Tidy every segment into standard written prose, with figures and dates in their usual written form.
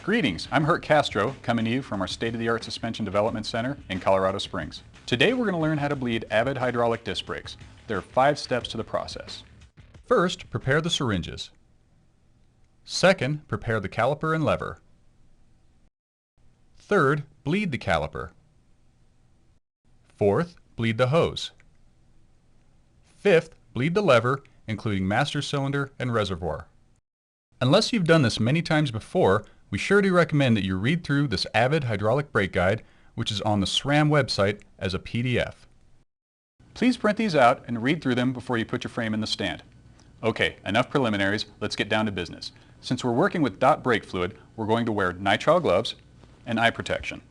Greetings, I'm Hurt Castro, coming to you from our state-of-the-art Suspension Development Center in Colorado Springs. Today we're going to learn how to bleed AVID hydraulic disc brakes. There are 5 steps to the process. First, prepare the syringes. Second, prepare the caliper and lever. Third, bleed the caliper. Fourth, bleed the hose. Fifth, bleed the lever, including master cylinder and reservoir. Unless you've done this many times before, we sure do recommend that you read through this AVID hydraulic brake guide, which is on the SRAM website as a PDF. Please print these out and read through them before you put your frame in the stand. Okay, enough preliminaries, let's get down to business. Since we're working with dot brake fluid, we're going to wear nitrile gloves and eye protection.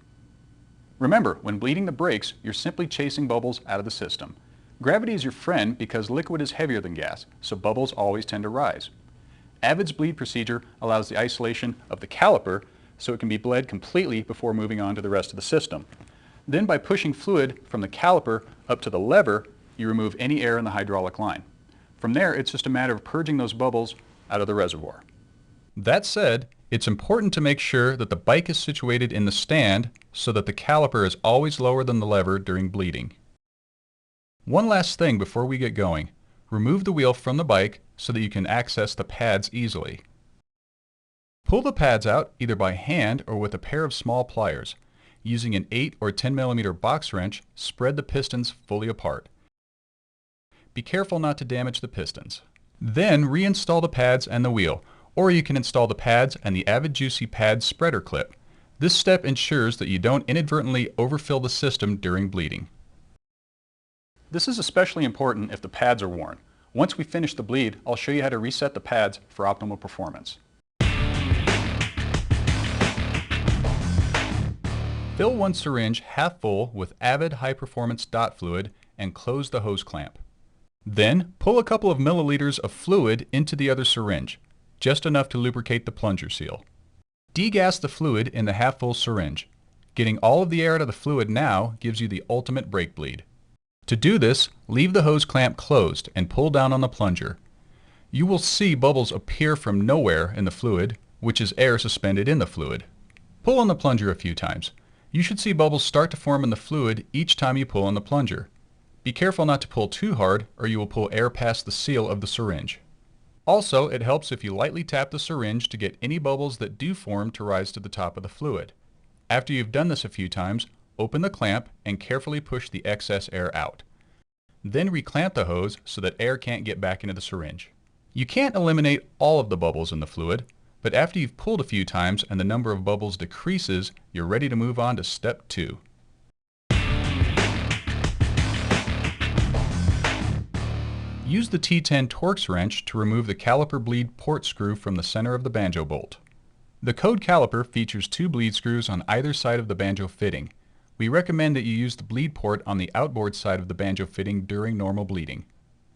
Remember, when bleeding the brakes, you're simply chasing bubbles out of the system. Gravity is your friend because liquid is heavier than gas, so bubbles always tend to rise. AVID's bleed procedure allows the isolation of the caliper so it can be bled completely before moving on to the rest of the system. Then by pushing fluid from the caliper up to the lever, you remove any air in the hydraulic line. From there, it's just a matter of purging those bubbles out of the reservoir. That said, it's important to make sure that the bike is situated in the stand so that the caliper is always lower than the lever during bleeding. One last thing before we get going. Remove the wheel from the bike so that you can access the pads easily. Pull the pads out either by hand or with a pair of small pliers. Using an 8 or 10 millimeter box wrench, spread the pistons fully apart. Be careful not to damage the pistons. Then reinstall the pads and the wheel, or you can install the pads and the AVID Juicy Pad spreader clip. This step ensures that you don't inadvertently overfill the system during bleeding. This is especially important if the pads are worn. Once we finish the bleed, I'll show you how to reset the pads for optimal performance. Fill one syringe half full with AVID high performance dot fluid and close the hose clamp. Then pull a couple of milliliters of fluid into the other syringe, just enough to lubricate the plunger seal. Degas the fluid in the half full syringe. Getting all of the air out of the fluid now gives you the ultimate brake bleed. To do this, leave the hose clamp closed and pull down on the plunger. You will see bubbles appear from nowhere in the fluid, which is air suspended in the fluid. Pull on the plunger a few times. You should see bubbles start to form in the fluid each time you pull on the plunger. Be careful not to pull too hard or you will pull air past the seal of the syringe. Also, it helps if you lightly tap the syringe to get any bubbles that do form to rise to the top of the fluid. After you've done this a few times, open the clamp and carefully push the excess air out. Then reclamp the hose so that air can't get back into the syringe. You can't eliminate all of the bubbles in the fluid, but after you've pulled a few times and the number of bubbles decreases, you're ready to move on to step 2. Use the T10 Torx wrench to remove the caliper bleed port screw from the center of the banjo bolt. The Code caliper features 2 bleed screws on either side of the banjo fitting. We recommend that you use the bleed port on the outboard side of the banjo fitting during normal bleeding.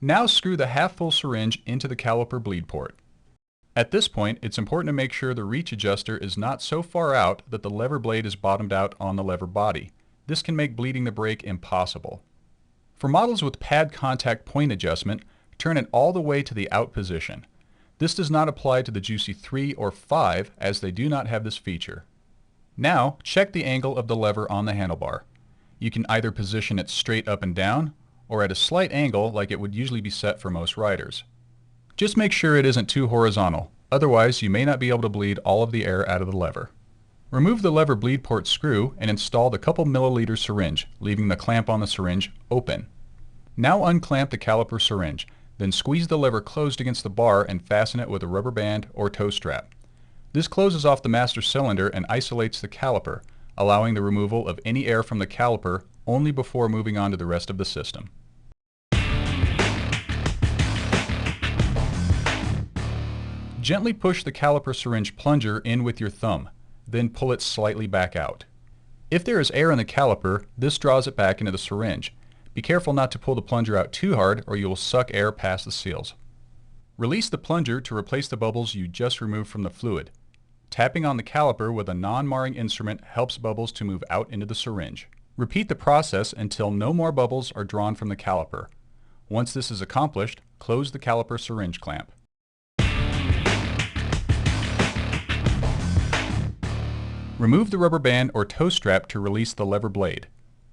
Now screw the half-full syringe into the caliper bleed port. At this point, it's important to make sure the reach adjuster is not so far out that the lever blade is bottomed out on the lever body. This can make bleeding the brake impossible. For models with pad contact point adjustment, turn it all the way to the out position. This does not apply to the Juicy 3 or 5 as they do not have this feature. Now, check the angle of the lever on the handlebar. You can either position it straight up and down, or at a slight angle like it would usually be set for most riders. Just make sure it isn't too horizontal, otherwise you may not be able to bleed all of the air out of the lever. Remove the lever bleed port screw and install the couple milliliter syringe, leaving the clamp on the syringe open. Now unclamp the caliper syringe, then squeeze the lever closed against the bar and fasten it with a rubber band or tow strap. This closes off the master cylinder and isolates the caliper, allowing the removal of any air from the caliper only before moving on to the rest of the system. Gently push the caliper syringe plunger in with your thumb, then pull it slightly back out. If there is air in the caliper, this draws it back into the syringe. Be careful not to pull the plunger out too hard or you will suck air past the seals. Release the plunger to replace the bubbles you just removed from the fluid. Tapping on the caliper with a non-marring instrument helps bubbles to move out into the syringe. Repeat the process until no more bubbles are drawn from the caliper. Once this is accomplished, close the caliper syringe clamp. Remove the rubber band or toe strap to release the lever blade.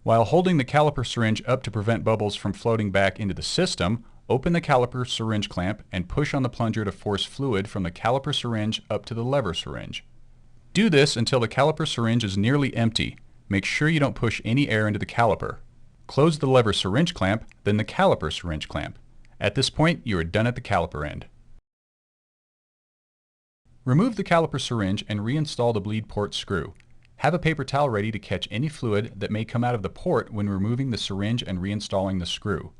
While holding the caliper syringe up to prevent bubbles from floating back into the system, open the caliper syringe clamp and push on the plunger to force fluid from the caliper syringe up to the lever syringe. Do this until the caliper syringe is nearly empty. Make sure you don't push any air into the caliper. Close the lever syringe clamp, then the caliper syringe clamp. At this point, you are done at the caliper end. Remove the caliper syringe and reinstall the bleed port screw. Have a paper towel ready to catch any fluid that may come out of the port when removing the syringe and reinstalling the screw.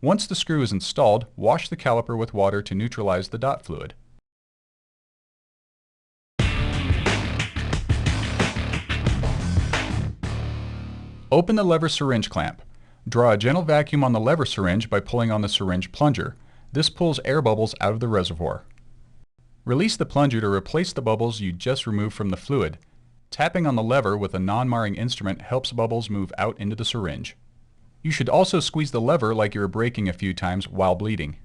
Once the screw is installed, wash the caliper with water to neutralize the dot fluid. Open the lever syringe clamp. Draw a gentle vacuum on the lever syringe by pulling on the syringe plunger. This pulls air bubbles out of the reservoir. Release the plunger to replace the bubbles you just removed from the fluid. Tapping on the lever with a non-marring instrument helps bubbles move out into the syringe. You should also squeeze the lever like you are braking a few times while bleeding.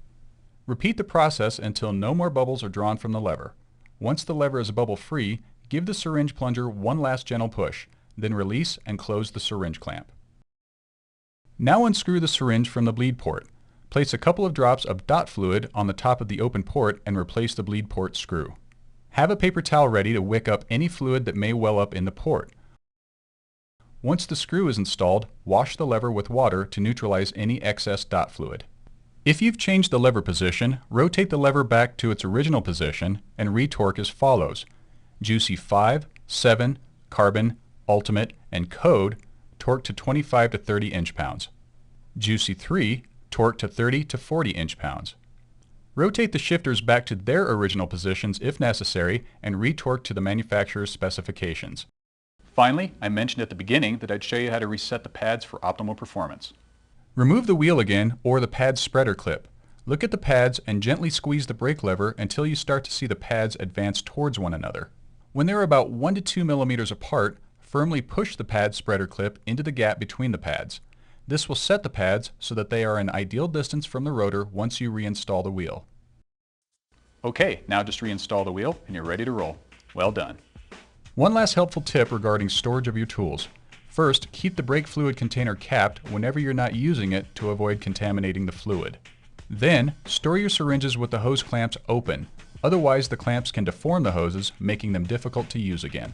Repeat the process until no more bubbles are drawn from the lever. Once the lever is bubble-free, give the syringe plunger one last gentle push, then release and close the syringe clamp. Now unscrew the syringe from the bleed port. Place a couple of drops of dot fluid on the top of the open port and replace the bleed port screw. Have a paper towel ready to wick up any fluid that may well up in the port. Once the screw is installed, wash the lever with water to neutralize any excess dot fluid. If you've changed the lever position, rotate the lever back to its original position and retorque as follows. Juicy 5, 7, Carbon, Ultimate, and Code torque to 25 to 30 inch-pounds. Juicy 3 torque to 30 to 40 inch-pounds. Rotate the shifters back to their original positions if necessary and retorque to the manufacturer's specifications. Finally, I mentioned at the beginning that I'd show you how to reset the pads for optimal performance. Remove the wheel again or the pad spreader clip. Look at the pads and gently squeeze the brake lever until you start to see the pads advance towards one another. When they're about 1 to 2 millimeters apart, firmly push the pad spreader clip into the gap between the pads. This will set the pads so that they are an ideal distance from the rotor once you reinstall the wheel. Okay, now just reinstall the wheel and you're ready to roll. Well done. One last helpful tip regarding storage of your tools. First, keep the brake fluid container capped whenever you're not using it to avoid contaminating the fluid. Then, store your syringes with the hose clamps open. Otherwise, the clamps can deform the hoses, making them difficult to use again.